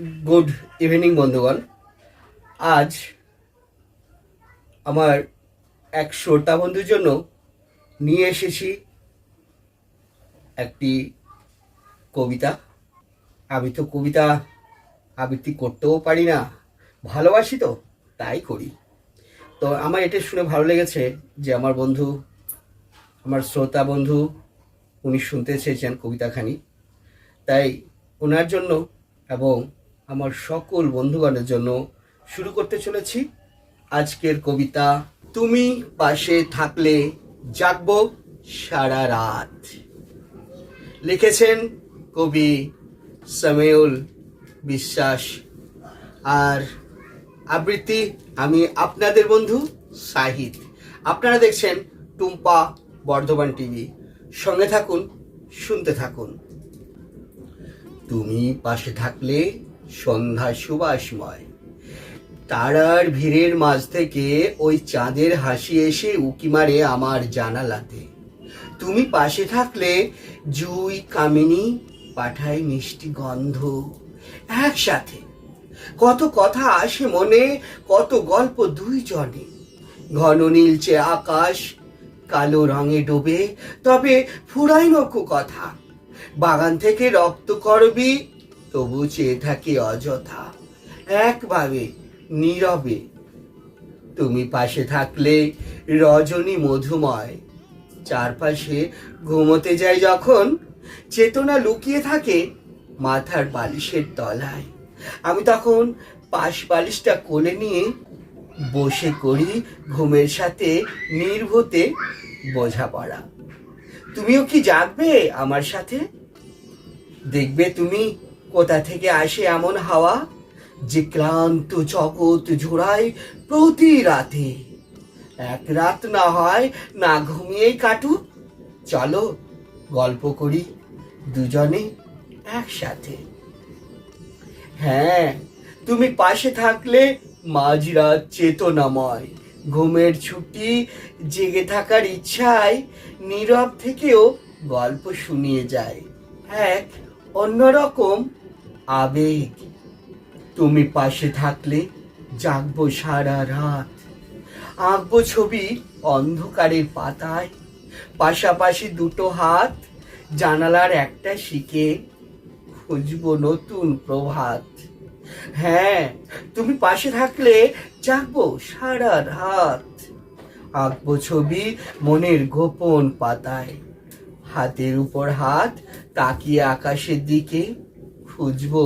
Good evening বন্ধুগণ। আজ আমার এক শ্রোতা বন্ধুর জন্য নিয়ে এসেছি একটি কবিতা। আমি তো কবিতা আবৃত্তি করতেও পারি না, ভালোবাসি তো তাই করি। তো আমার এটা শুনে ভালো লেগেছে যে আমার বন্ধু, আমার শ্রোতা বন্ধু, উনি শুনতে চেয়েছেন কবিতাখানি। তাই ওনার জন্য এবং আমার সকল বন্ধুগণের জন্য শুরু করতে চলেছি আজকের কবিতা। তুমি পাশে থাকলে জাগবো সারা রাত। লিখেছেন কবি সামিউল বিশ্বাস। আর আবৃত্তি আমি আপনাদের বন্ধু সাহিদ। আপনারা দেখছেন টুম্পা বর্ধমান টিভি। সঙ্গে থাকুন, শুনতে থাকুন। তুমি পাশে থাকলে সন্ধ্যা সুবাসময়, তারার ভিড়ের মাঝ থেকে ওই চাঁদের হাসি এসে উকি মারে আমার জানালাতে। তুমি পাশে থাকলে জুই কামিনী পাঠায় মিষ্টি গন্ধ। একসাথে কত কথা আসে মনে, কত গল্প দুইজনে। ঘন নীলচে আকাশ কালো রঙে ডোবে, তবে ফুরাই নকু কথা। বাগান থেকে রক্ত করবি, তবু চেয়ে থাকি অযথা। একভাবে নীরবে তুমি পাশে থাকলে রজনী মধুময়। চারপাশে ঘুমোতে যাই যখন, চেতনা লুকিয়ে থাকে মাথার বালিশের তলায়। আমি তখন পাশ বালিশটা কোলে নিয়ে বসে করি ঘুমের সাথে নির্ভূতে বোঝাপড়া। তুমিও কি জাগবে আমার সাথে? দেখবে তুমি কোথা থেকে আসে এমন হাওয়া, যে ক্লান্ত জগৎ জোড়ায় প্রতি রাতে। এক রাত না হয় না ঘুমিয়েই কাটুক, চলো গল্প করি দুজনে একসাথে। হ্যাঁ, তুমি পাশে থাকলে মাঝরাত চেতনাময়। ঘুমের ছুটি জেগে থাকার ইচ্ছায় নীরব থেকেও গল্প শুনিয়ে যায় এক অন্যরকম আবেগ। তুমি পাশে থাকলে জাগবো সারা রাত, আঁকবো ছবি অন্ধকারের পাতায়। পাশাপাশি দুটো হাত জানালার একটা শিকে খুঁজবো নতুন প্রভাত। হ্যাঁ, তুমি পাশে থাকলে জাগবো সারা রাত, আঁকবো ছবি মনের গোপন পাতায়। হাতের উপর হাত তাকিয়ে আকাশের দিকে খুঁজবো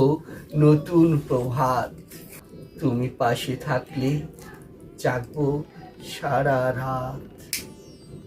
নতুন প্রভাত। তুমি পাশে থাকলে জাগবো সারা রাত।